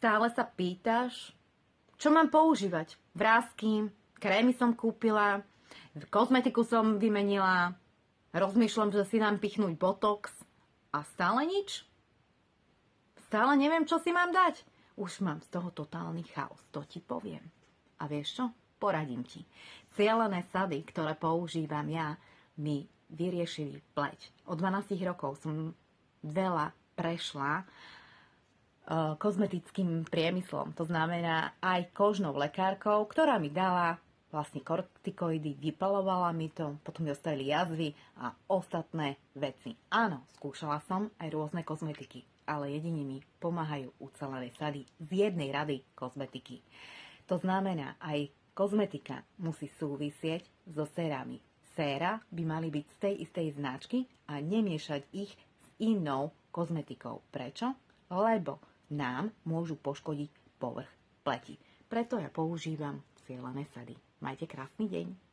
Stále sa pýtaš, čo mám používať? Vrásky, krémy som kúpila, kozmetiku som vymenila, rozmýšľam, že si dám pichnúť botox a stále nič. Stále neviem, čo si mám dať. Už mám z toho totálny chaos, to ti poviem. A vieš čo? Poradím ti. Cielené sady, ktoré používam ja, mi vyriešili pleť. Od 12 rokov som veľa prešla kozmetickým priemyslom. To znamená aj kožnou lekárkou, ktorá mi dala vlastne kortikoidy, vypalovala mi to, potom mi ostali jazvy a ostatné veci. Áno, skúšala som aj rôzne kozmetiky, ale jedine mi pomáhajú ucelené sady z jednej rady kozmetiky. To znamená, aj kozmetika musí súvisieť so sérami. Séra by mali byť z tej istej značky a nemiešať ich s inou kozmetikou. Prečo? Lebo nám môžu poškodiť povrch pleti. Preto ja používam cielené sady. Majte krásny deň.